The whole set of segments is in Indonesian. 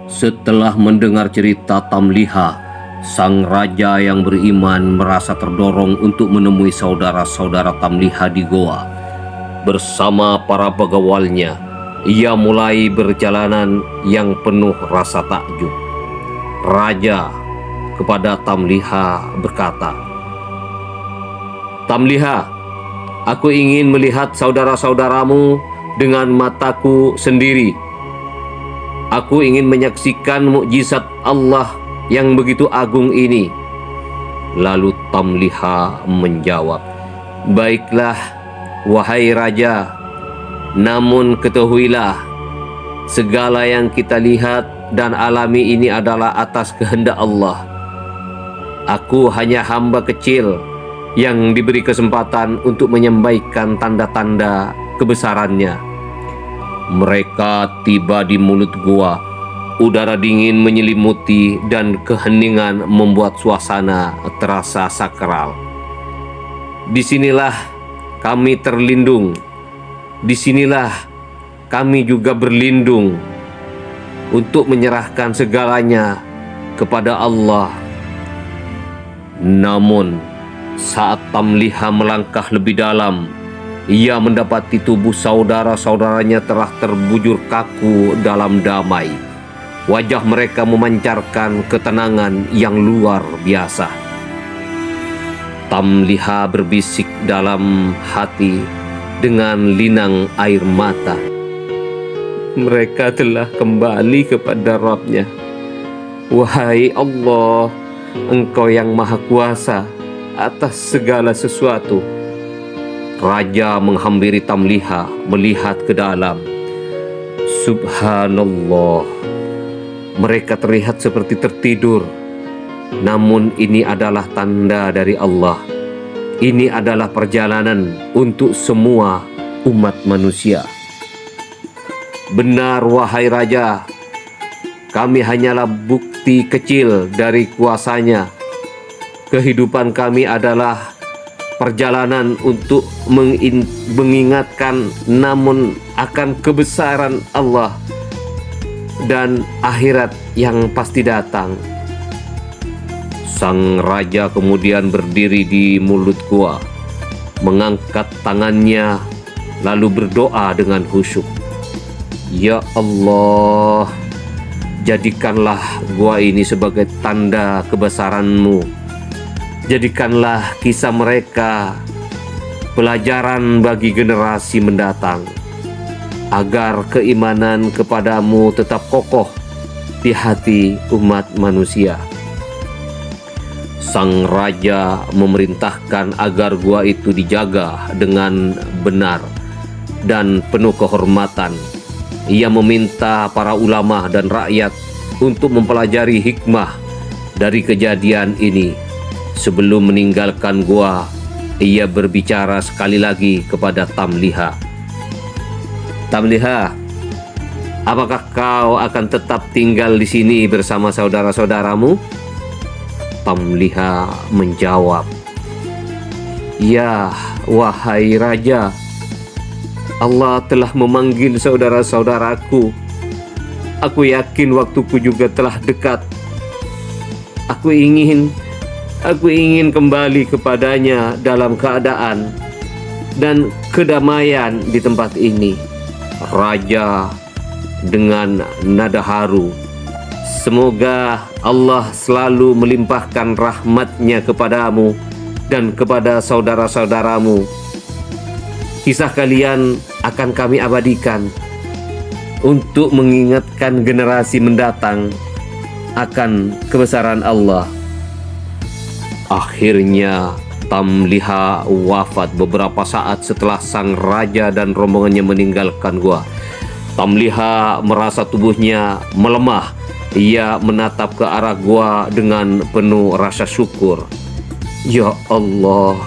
Setelah mendengar cerita Tamliha, sang raja yang beriman merasa terdorong untuk menemui saudara-saudara Tamliha di goa. Bersama para pegawalnya, ia mulai perjalanan yang penuh rasa takjub. Raja kepada Tamliha berkata, "Tamliha, aku ingin melihat saudara-saudaramu dengan mataku sendiri. Aku ingin menyaksikan mukjizat Allah yang begitu agung ini." Lalu Tamliha menjawab, "Baiklah, wahai raja, namun ketahuilah, segala yang kita lihat dan alami ini adalah atas kehendak Allah. Aku hanya hamba kecil yang diberi kesempatan untuk menyampaikan tanda-tanda kebesarannya." Mereka tiba di mulut gua. Udara dingin menyelimuti dan keheningan membuat suasana terasa sakral. Disinilah kami terlindung. Disinilah kami juga berlindung untuk menyerahkan segalanya kepada Allah. Namun, saat Tamliha melangkah lebih dalam, ia mendapati tubuh saudara-saudaranya telah terbujur kaku dalam damai. Wajah mereka memancarkan ketenangan yang luar biasa. Tamliha berbisik dalam hati dengan linang air mata, "Mereka telah kembali kepada Rabb-nya. Wahai Allah, Engkau yang Maha Kuasa atas segala sesuatu." Raja menghampiri Tamliha melihat ke dalam. Subhanallah, mereka terlihat seperti tertidur. Namun ini adalah tanda dari Allah. Ini adalah perjalanan untuk semua umat manusia. "Benar wahai raja, kami hanyalah bukti kecil dari kuasanya. Kehidupan kami adalah perjalanan untuk mengingatkan namun akan kebesaran Allah dan akhirat yang pasti datang." Sang raja kemudian berdiri di mulut gua, mengangkat tangannya, lalu berdoa dengan khusyuk, "Ya Allah, jadikanlah gua ini sebagai tanda kebesaran-Mu. Jadikanlah kisah mereka pelajaran bagi generasi mendatang, agar keimanan kepadamu tetap kokoh di hati umat manusia." Sang raja memerintahkan agar gua itu dijaga dengan benar dan penuh kehormatan. Ia meminta para ulama dan rakyat untuk mempelajari hikmah dari kejadian ini. Sebelum meninggalkan gua, ia berbicara sekali lagi kepada Tamliha. "Tamliha, apakah kau akan tetap tinggal di sini bersama saudara-saudaramu?" Tamliha menjawab, "Ya, wahai raja, Allah telah memanggil saudara-saudaraku. Aku yakin waktuku juga telah dekat. Aku ingin kembali kepadanya dalam keadaan dan kedamaian di tempat ini." Raja dengan nada haru, "Semoga Allah selalu melimpahkan rahmat-Nya kepadamu dan kepada saudara-saudaramu. Kisah kalian akan kami abadikan untuk mengingatkan generasi mendatang akan kebesaran Allah." Akhirnya Tamliha wafat beberapa saat setelah sang raja dan rombongannya meninggalkan gua. Tamliha merasa tubuhnya melemah. Ia menatap ke arah gua dengan penuh rasa syukur. "Ya Allah,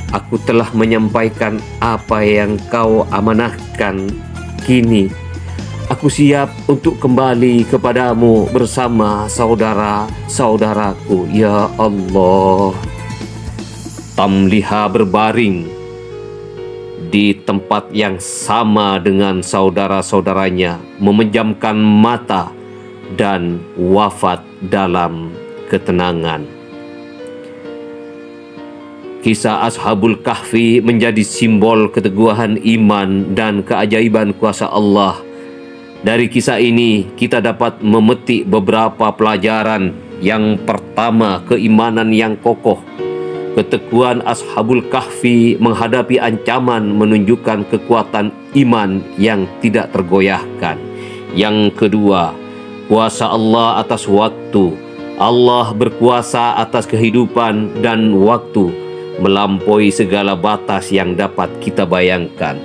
aku telah menyampaikan apa yang Kau amanahkan. Kini aku siap untuk kembali kepadamu bersama saudara-saudaraku. Ya Allah." Tamliha berbaring di tempat yang sama dengan saudara-saudaranya, memejamkan mata dan wafat dalam ketenangan. Kisah Ashabul Kahfi menjadi simbol keteguhan iman dan keajaiban kuasa Allah. Dari kisah ini kita dapat memetik beberapa pelajaran. Yang pertama, keimanan yang kokoh. Keteguhan Ashabul Kahfi menghadapi ancaman menunjukkan kekuatan iman yang tidak tergoyahkan. Yang kedua, kuasa Allah atas waktu. Allah berkuasa atas kehidupan dan waktu, melampaui segala batas yang dapat kita bayangkan.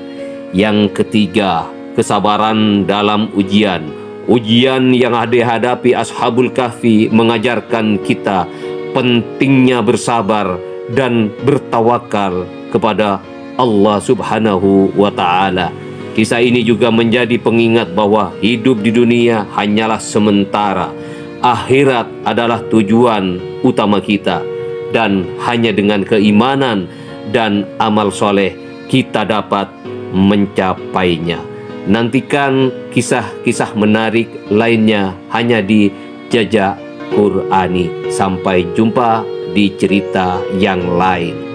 Yang ketiga, kesabaran dalam ujian. Ujian yang dihadapi Ashabul Kahfi mengajarkan kita pentingnya bersabar dan bertawakal kepada Allah Subhanahu wa Ta'ala. Kisah ini juga menjadi pengingat bahwa hidup di dunia hanyalah sementara. Akhirat adalah tujuan utama kita, dan hanya dengan keimanan dan amal soleh kita dapat mencapainya. Nantikan kisah-kisah menarik lainnya hanya di Jejak Qur'ani. Sampai jumpa di cerita yang lain.